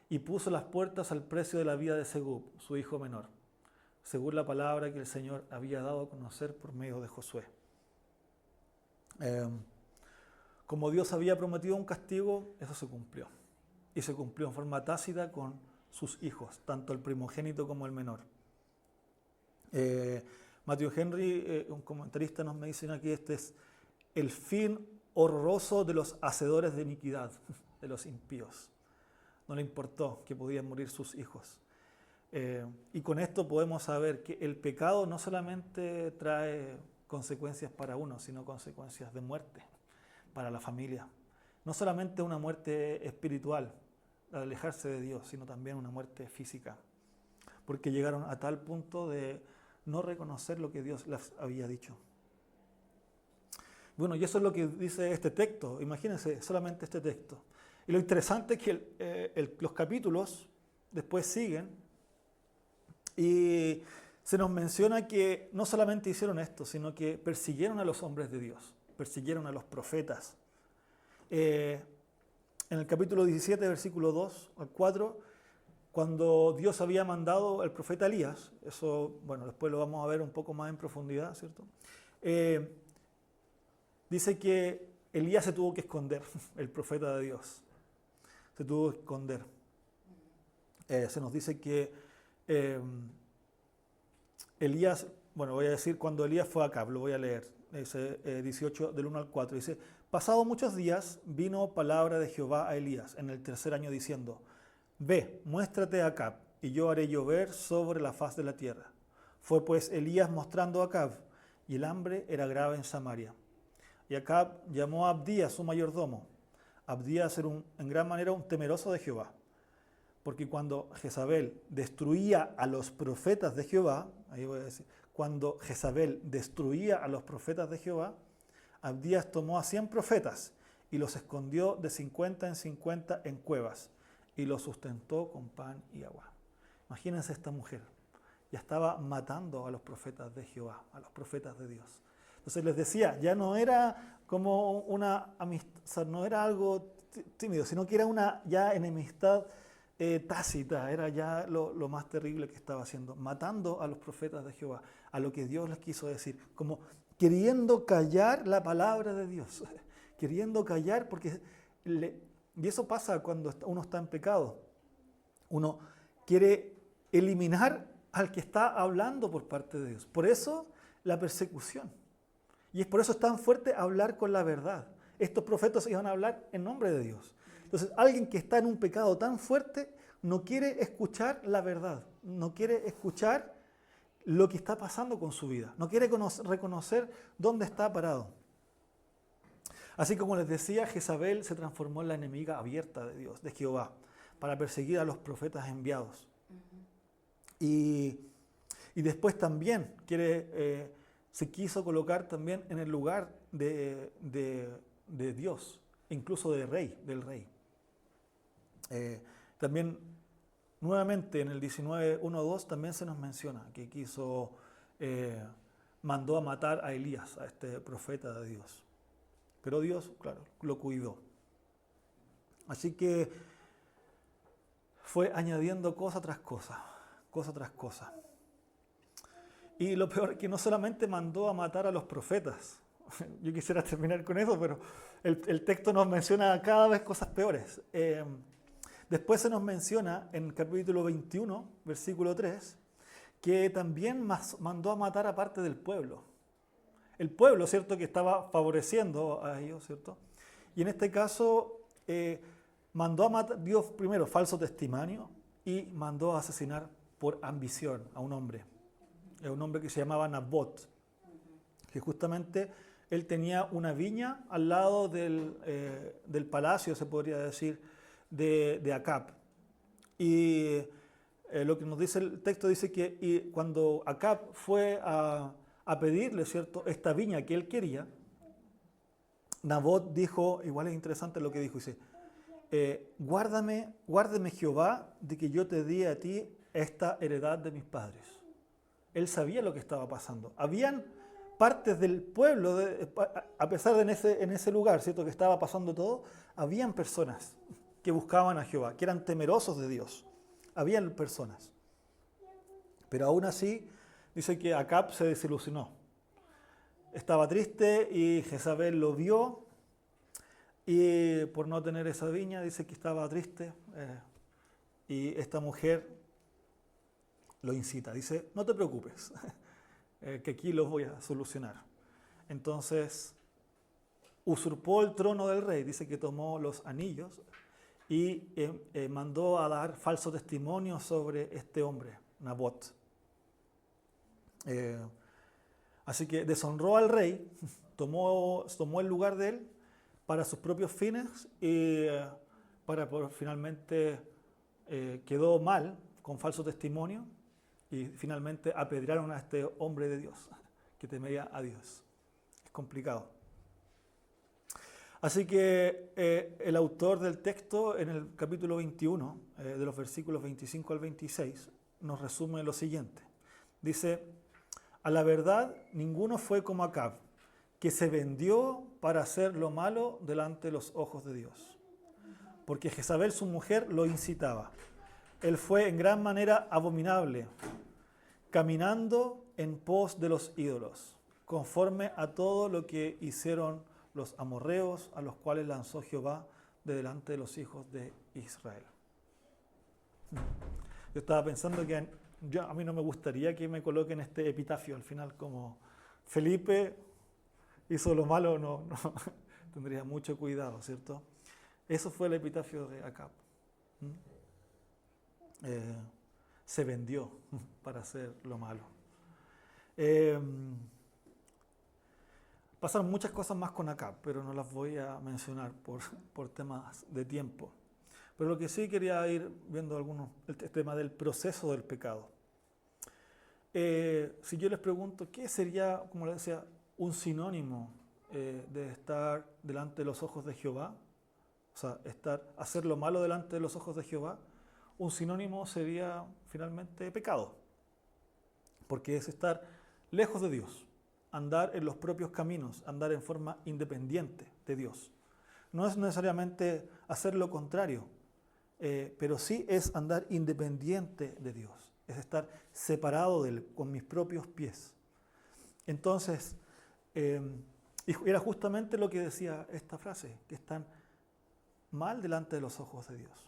Y puso las puertas al precio de la vida de Segub, su hijo menor, según la palabra que el Señor había dado a conocer por medio de Josué. Como Dios había prometido un castigo, eso se cumplió. Y se cumplió en forma tácita con sus hijos, tanto el primogénito como el menor. Matthew Henry, un comentarista, nos menciona aquí, este es el fin horroroso de los hacedores de iniquidad, de los impíos. No le importó que podían morir sus hijos. Y con esto podemos saber que el pecado no solamente trae consecuencias para uno, sino consecuencias de muerte para la familia. No solamente una muerte espiritual, al alejarse de Dios, sino también una muerte física. Porque llegaron a tal punto de no reconocer lo que Dios les había dicho. Bueno, y eso es lo que dice este texto. Imagínense, solamente este texto. Y lo interesante es que los capítulos después siguen y se nos menciona que no solamente hicieron esto, sino que persiguieron a los hombres de Dios, persiguieron a los profetas. En el capítulo 17, versículo 2 al 4, cuando Dios había mandado al profeta Elías, eso, bueno, después lo vamos a ver un poco más en profundidad, ¿cierto? Dice que Elías se tuvo que esconder, el profeta de Dios, se tuvo que esconder. Se nos dice que Elías, bueno, voy a decir cuando Elías fue a Acab, lo voy a leer, dice 18 del 1 al 4, dice, pasado muchos días vino palabra de Jehová a Elías en el tercer año diciendo, ve, muéstrate a Acab, y yo haré llover sobre la faz de la tierra. Fue pues Elías mostrando a Acab, y el hambre era grave en Samaria. Y Acab llamó a Abdías, su mayordomo. Abdías era en gran manera un temeroso de Jehová, porque cuando Jezabel destruía a los profetas de Jehová, ahí voy a decir, cuando Jezabel destruía a los profetas de Jehová, Abdías tomó a 100 profetas y los escondió de 50 en 50 en cuevas y los sustentó con pan y agua. Imagínense esta mujer, ya estaba matando a los profetas de Jehová, a los profetas de Dios. Entonces les decía, ya no era como una amistad, o sea, no era algo tímido, sino que era una ya enemistad tácita, era ya lo más terrible que estaba haciendo, matando a los profetas de Jehová, a lo que Dios les quiso decir, como queriendo callar la palabra de Dios, queriendo callar porque, y eso pasa cuando uno está en pecado, uno quiere eliminar al que está hablando por parte de Dios, por eso la persecución, y es por eso es tan fuerte hablar con la verdad. Estos profetas iban a hablar en nombre de Dios. Entonces, alguien que está en un pecado tan fuerte no quiere escuchar la verdad, no quiere escuchar lo que está pasando con su vida, no quiere reconocer dónde está parado. Así como les decía, Jezabel se transformó en la enemiga abierta de Dios, de Jehová, para perseguir a los profetas enviados. Y después también se quiso colocar también en el lugar de Dios, incluso del rey. También, nuevamente en el 19:1-2 también se nos menciona que mandó a matar a Elías, a este profeta de Dios. Pero Dios, claro, lo cuidó. Así que fue añadiendo cosa tras cosa. Y lo peor es que no solamente mandó a matar a los profetas. Yo quisiera terminar con eso, pero el texto nos menciona cada vez cosas peores. Después se nos menciona en capítulo 21, versículo 3, que también mandó a matar a parte del pueblo. El pueblo, ¿cierto?, que estaba favoreciendo a ellos, ¿cierto? Y en este caso mandó a matar, dio primero falso testimonio y mandó a asesinar por ambición a un hombre. Un hombre que se llamaba Nabot, que justamente él tenía una viña al lado del palacio, se podría decir, de Acab. Y lo que nos dice el texto dice que cuando Acab fue a pedirle, ¿cierto?, esta viña que él quería, Nabot dijo, igual es interesante lo que dijo, dice, guárdame Jehová de que yo te di a ti esta heredad de mis padres. Él sabía lo que estaba pasando. Habían partes del pueblo, a pesar de en ese lugar, ¿cierto?, que estaba pasando todo, habían personas que buscaban a Jehová, que eran temerosos de Dios. Habían personas. Pero aún así, dice que Acab se desilusionó. Estaba triste y Jezabel lo vio y por no tener esa viña, dice que estaba triste. Y esta mujer lo incita, dice, no te preocupes, que aquí los voy a solucionar. Entonces, usurpó el trono del rey, dice que tomó los anillos y mandó a dar falso testimonio sobre este hombre, Nabot. Así que deshonró al rey, tomó el lugar de él para sus propios fines y finalmente quedó mal con falso testimonio y finalmente apedrearon a este hombre de Dios que temía a Dios. Es complicado. Así que el autor del texto en el capítulo 21, de los versículos 25 al 26, nos resume lo siguiente. Dice, a la verdad ninguno fue como Acab, que se vendió para hacer lo malo delante de los ojos de Dios, porque Jezabel su mujer lo incitaba. Él fue en gran manera abominable, caminando en pos de los ídolos, conforme a todo lo que hicieron los amorreos, a los cuales lanzó Jehová de delante de los hijos de Israel. Yo estaba pensando que a mí no me gustaría que me coloquen este epitafio al final como Felipe hizo lo malo, no tendría mucho cuidado, ¿cierto? Eso fue el epitafio de Acab. Se vendió para hacer lo malo. Pasaron muchas cosas más con Acab, pero no las voy a mencionar por temas de tiempo. Pero lo que sí quería ir viendo el tema del proceso del pecado. Si yo les pregunto, ¿qué sería, como les decía, un sinónimo de estar delante de los ojos de Jehová? O sea, hacer lo malo delante de los ojos de Jehová. Un sinónimo sería finalmente pecado, porque es estar lejos de Dios, andar en los propios caminos, andar en forma independiente de Dios. No es necesariamente hacer lo contrario, pero sí es andar independiente de Dios, es estar separado de Él con mis propios pies. Entonces, y era justamente lo que decía esta frase, que están mal delante de los ojos de Dios.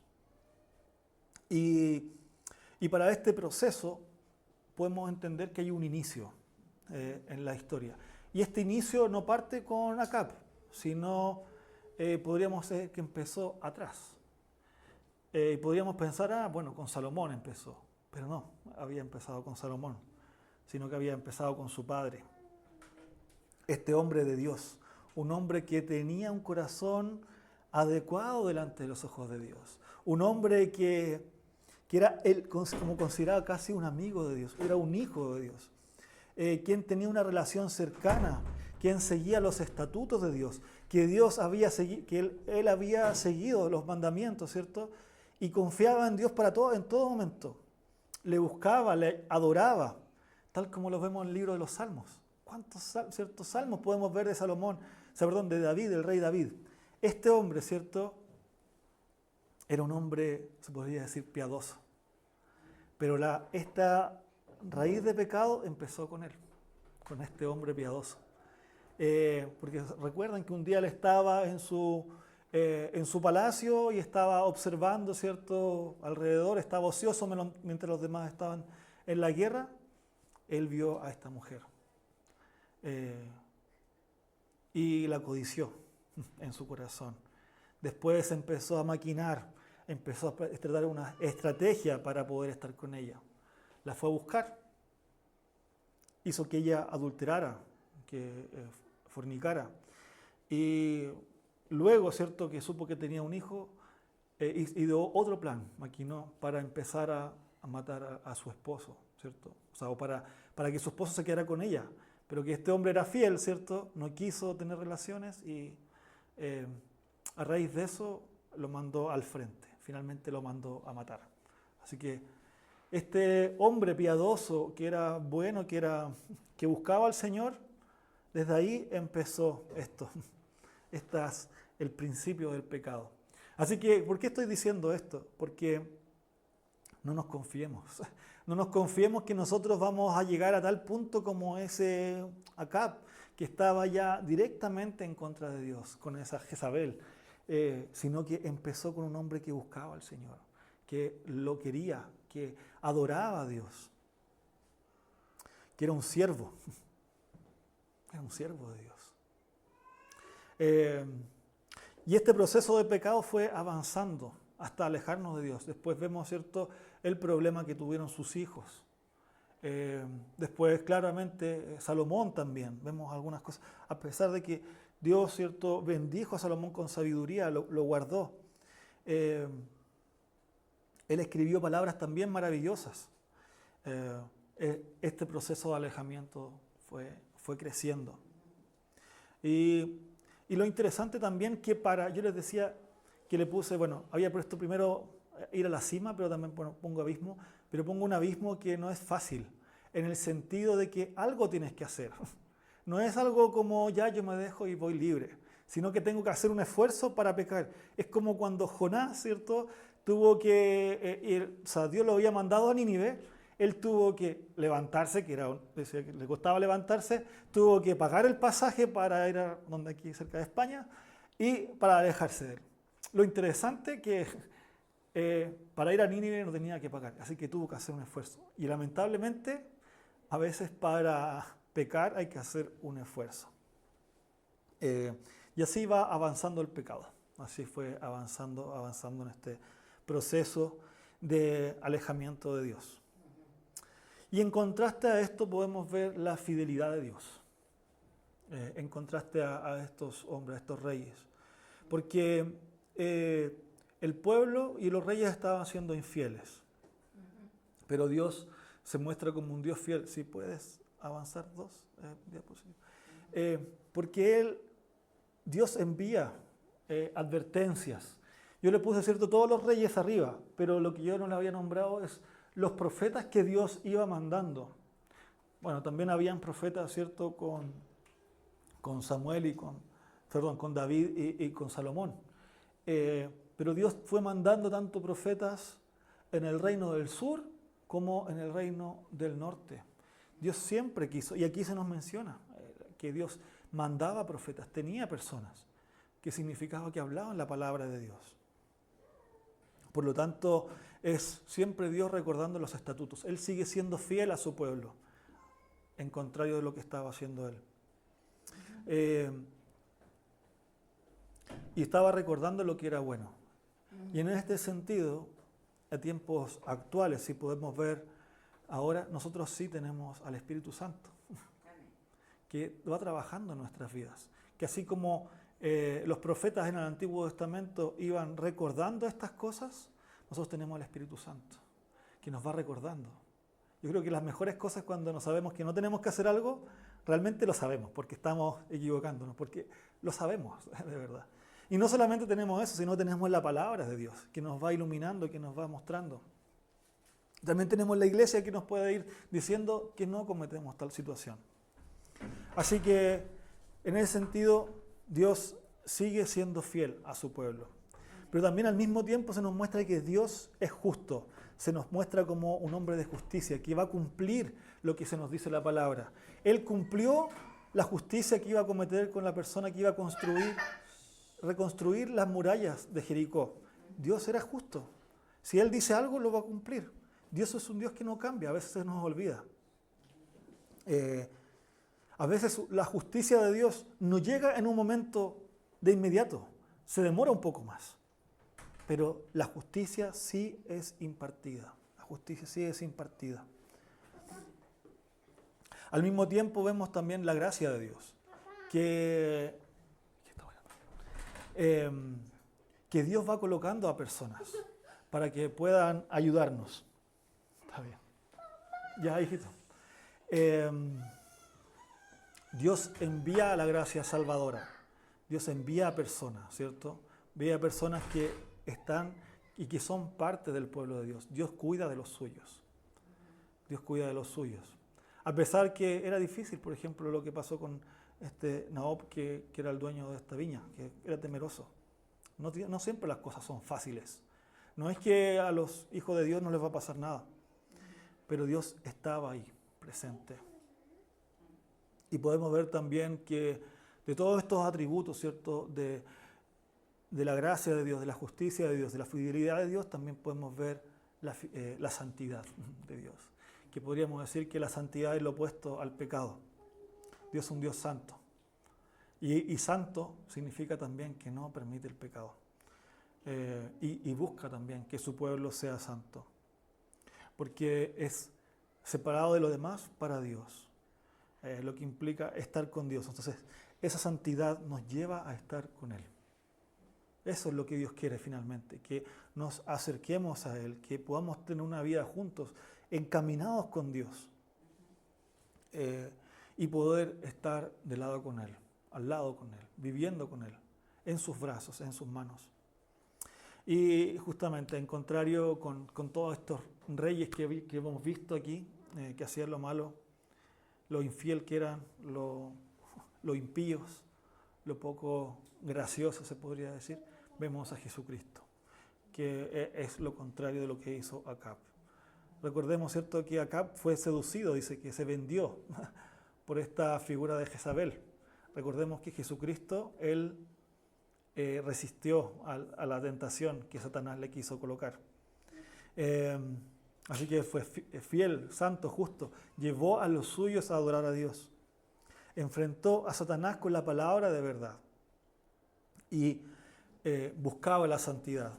Y para este proceso podemos entender que hay un inicio en la historia. Y este inicio no parte con Acab, sino podríamos decir que empezó atrás. Y podríamos pensar, bueno, con Salomón empezó. Pero no, había empezado con Salomón, sino que había empezado con su padre. Este hombre de Dios, un hombre que tenía un corazón adecuado delante de los ojos de Dios. Un hombre que era él como considerado casi un amigo de Dios, era un hijo de Dios, quien tenía una relación cercana, quien seguía los estatutos de Dios, que Dios había que él había seguido los mandamientos, ¿cierto? Y confiaba en Dios en todo momento. Le buscaba, le adoraba, tal como lo vemos en el libro de los Salmos. ¿Cuántos ciertos salmos podemos ver de Salomón, de David, el rey David? Este hombre, ¿cierto?, era un hombre, se podría decir, piadoso. Pero esta raíz de pecado empezó con él, con este hombre piadoso. Porque recuerdan que un día él estaba en su palacio y estaba observando, ¿cierto?, alrededor, estaba ocioso mientras los demás estaban en la guerra. Él vio a esta mujer y la codició en su corazón. Después empezó a maquinar, empezó a tratar una estrategia para poder estar con ella. La fue a buscar, hizo que ella adulterara, que fornicara. Y luego, ¿cierto?, que supo que tenía un hijo, y dio otro plan, maquinó para empezar a matar a su esposo, ¿cierto? O sea, para que su esposo se quedara con ella. Pero que este hombre era fiel, ¿cierto? No quiso tener relaciones y a raíz de eso lo mandó al frente. Finalmente lo mandó a matar. Así que este hombre piadoso, que era bueno, que buscaba al Señor, desde ahí empezó el principio del pecado. Así que, ¿por qué estoy diciendo esto? Porque no nos confiemos. No nos confiemos que nosotros vamos a llegar a tal punto como ese Acab, que estaba ya directamente en contra de Dios, con esa Jezabel, sino que empezó con un hombre que buscaba al Señor, que lo quería, que adoraba a Dios, que era un siervo de Dios. Y este proceso de pecado fue avanzando hasta alejarnos de Dios. Después vemos, ¿cierto?, el problema que tuvieron sus hijos. Después, claramente, Salomón también. Vemos algunas cosas. A pesar de que Dios, ¿cierto?, bendijo a Salomón con sabiduría, lo guardó. Él escribió palabras también maravillosas. Este proceso de alejamiento fue creciendo. Y Y lo interesante también que yo les decía que le puse, bueno, había puesto primero ir a la cima, pero también pongo abismo, pero pongo un abismo que no es fácil, en el sentido de que algo tienes que hacer. No es algo como ya yo me dejo y voy libre, sino que tengo que hacer un esfuerzo para pecar. Es como cuando Jonás, ¿cierto?, tuvo que ir, o sea, Dios lo había mandado a Nínive, él tuvo que levantarse, decía que le costaba levantarse, tuvo que pagar el pasaje para ir a donde aquí cerca de España y para alejarse de él. Lo interesante que para ir a Nínive no tenía que pagar, así que tuvo que hacer un esfuerzo. Y lamentablemente, a veces para pecar hay que hacer un esfuerzo. Y así va avanzando el pecado. Así fue avanzando en este proceso de alejamiento de Dios. Y en contraste a esto podemos ver la fidelidad de Dios. En contraste a estos hombres, a estos reyes. Porque el pueblo y los reyes estaban siendo infieles. Pero Dios se muestra como un Dios fiel. Si puedes avanzar dos diapositivas. Porque Dios envía advertencias. Yo le puse, ¿cierto?, todos los reyes arriba, pero lo que yo no le había nombrado es los profetas que Dios iba mandando. Bueno, también habían profetas, ¿cierto?, con Samuel con David y con Salomón. Pero Dios fue mandando tanto profetas en el reino del sur como en el reino del norte. Dios siempre quiso, y aquí se nos menciona que Dios mandaba profetas, tenía personas, que significaba que hablaban la palabra de Dios. Por lo tanto, es siempre Dios recordando los estatutos. Él sigue siendo fiel a su pueblo, en contrario de lo que estaba haciendo él. Y estaba recordando lo que era bueno. Y en este sentido, a tiempos actuales, si podemos ver ahora, nosotros sí tenemos al Espíritu Santo, que va trabajando en nuestras vidas. Que así como los profetas en el Antiguo Testamento iban recordando estas cosas, nosotros tenemos al Espíritu Santo, que nos va recordando. Yo creo que las mejores cosas cuando nos sabemos que no tenemos que hacer algo, realmente lo sabemos, porque estamos equivocándonos, porque lo sabemos, de verdad. Y no solamente tenemos eso, sino tenemos la palabra de Dios, que nos va iluminando, que nos va mostrando. También tenemos la iglesia que nos puede ir diciendo que no cometemos tal situación. Así que, en ese sentido, Dios sigue siendo fiel a su pueblo. Pero también al mismo tiempo se nos muestra que Dios es justo. Se nos muestra como un hombre de justicia, que va a cumplir lo que se nos dice la palabra. Él cumplió la justicia que iba a cometer con la persona que iba a reconstruir las murallas de Jericó. Dios era justo. Si Él dice algo, lo va a cumplir. Dios es un Dios que no cambia, a veces se nos olvida. A veces la justicia de Dios no llega en un momento de inmediato, se demora un poco más. Pero la justicia sí es impartida. La justicia sí es impartida. Al mismo tiempo vemos también la gracia de Dios, que Dios va colocando a personas para que puedan ayudarnos. Está bien. Ya, hijito. Dios envía la gracia salvadora. Dios envía a personas, ¿cierto? Envía a personas que están y que son parte del pueblo de Dios. Dios cuida de los suyos. Dios cuida de los suyos. A pesar que era difícil, por ejemplo, lo que pasó con Naob, que era el dueño de esta viña, que era temeroso. No siempre las cosas son fáciles. No es que a los hijos de Dios no les va a pasar nada, pero Dios estaba ahí, presente. Y podemos ver también que de todos estos atributos, ¿cierto?, de la gracia de Dios, de la justicia de Dios, de la fidelidad de Dios, también podemos ver la santidad de Dios. Que podríamos decir que la santidad es lo opuesto al pecado. Dios es un Dios santo. Y santo significa también que no permite el pecado. Y busca también que su pueblo sea santo. Porque es separado de lo demás para Dios. Lo que implica estar con Dios. Entonces, esa santidad nos lleva a estar con Él. Eso es lo que Dios quiere finalmente, que nos acerquemos a Él, que podamos tener una vida juntos, encaminados con Dios y poder estar de lado con Él. al lado con Él, viviendo con Él, en sus brazos, en sus manos. Y justamente en contrario con todos estos reyes que hemos visto aquí, que hacían lo malo, lo infiel que eran, lo impíos, lo poco gracioso se podría decir, vemos a Jesucristo, que es lo contrario de lo que hizo Acab. Recordemos, ¿cierto?, que Acab fue seducido, dice que se vendió por esta figura de Jezabel. Recordemos que Jesucristo, Él resistió a la tentación que Satanás le quiso colocar. Así que fue fiel, santo, justo. Llevó a los suyos a adorar a Dios. Enfrentó a Satanás con la palabra de verdad. Y buscaba la santidad.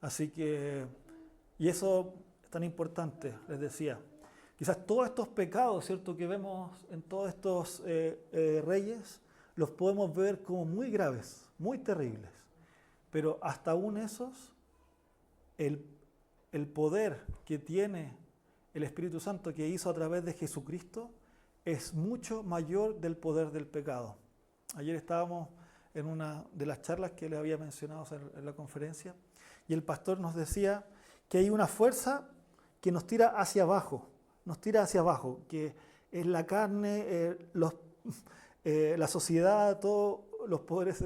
Así que, y eso es tan importante, les decía. Quizás todos estos pecados, ¿cierto?, que vemos en todos estos reyes, los podemos ver como muy graves, muy terribles. Pero hasta aún esos, el poder que tiene el Espíritu Santo que hizo a través de Jesucristo es mucho mayor del poder del pecado. Ayer estábamos en una de las charlas que les había mencionado en la conferencia y el pastor nos decía que hay una fuerza que nos tira hacia abajo, que es la carne, la sociedad, todos los poderes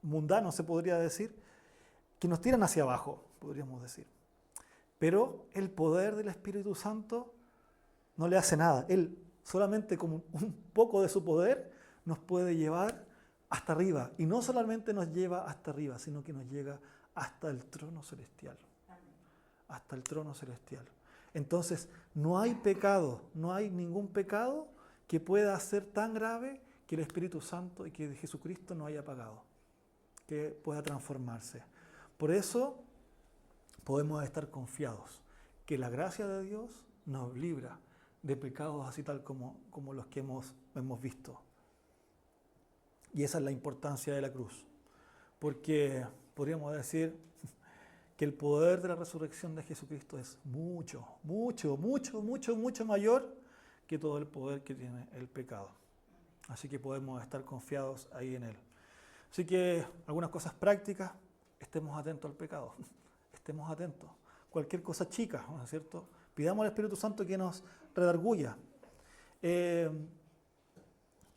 mundanos, se podría decir, que nos tiran hacia abajo, podríamos decir. Pero el poder del Espíritu Santo no le hace nada. Él solamente con un poco de su poder nos puede llevar hasta arriba. Y no solamente nos lleva hasta arriba, sino que nos llega hasta el trono celestial. Hasta el trono celestial. Entonces, no hay pecado, no hay ningún pecado que pueda ser tan grave que el Espíritu Santo y que Jesucristo no haya pagado, que pueda transformarse. Por eso podemos estar confiados que la gracia de Dios nos libra de pecados así tal como los que hemos visto. Y esa es la importancia de la cruz, porque podríamos decir que el poder de la resurrección de Jesucristo es mucho, mucho, mucho, mucho, mucho mayor que todo el poder que tiene el pecado. Así que podemos estar confiados ahí en Él. Así que algunas cosas prácticas, estemos atentos al pecado, estemos atentos. Cualquier cosa chica, ¿no es cierto? Pidamos al Espíritu Santo que nos redarguya, que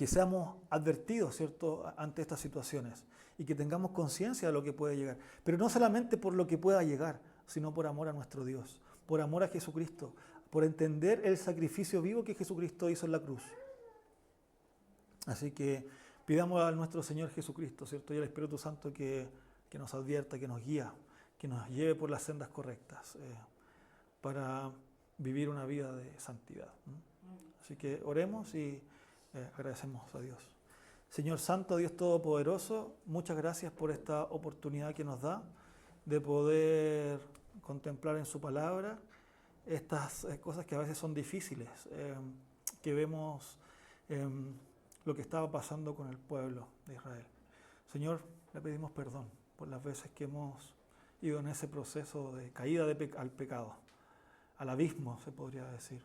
seamos advertidos, ¿cierto?, ante estas situaciones y que tengamos conciencia de lo que puede llegar. Pero no solamente por lo que pueda llegar, sino por amor a nuestro Dios, por amor a Jesucristo, por entender el sacrificio vivo que Jesucristo hizo en la cruz. Así que pidamos a nuestro Señor Jesucristo, ¿cierto?, y al Espíritu Santo que nos advierta, que nos guíe, que nos lleve por las sendas correctas para vivir una vida de santidad. Así que oremos y agradecemos a Dios. Señor Santo, Dios Todopoderoso, muchas gracias por esta oportunidad que nos da de poder contemplar en su palabra estas cosas que a veces son difíciles, que vemos lo que estaba pasando con el pueblo de Israel. Señor, le pedimos perdón por las veces que hemos ido en ese proceso de caída al pecado, al abismo, se podría decir.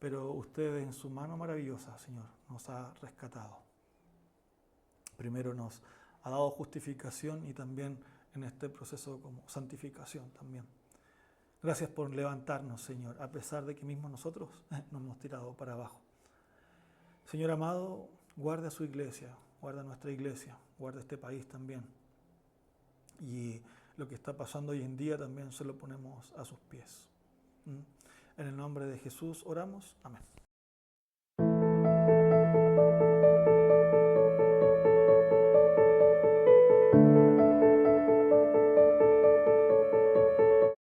Pero usted en su mano maravillosa, Señor, nos ha rescatado. Primero nos ha dado justificación y también en este proceso como santificación también. Gracias por levantarnos, Señor, a pesar de que mismos nosotros nos hemos tirado para abajo. Señor amado, guarda su iglesia, guarda nuestra iglesia, guarda este país también. Y lo que está pasando hoy en día también se lo ponemos a sus pies. En el nombre de Jesús oramos. Amén.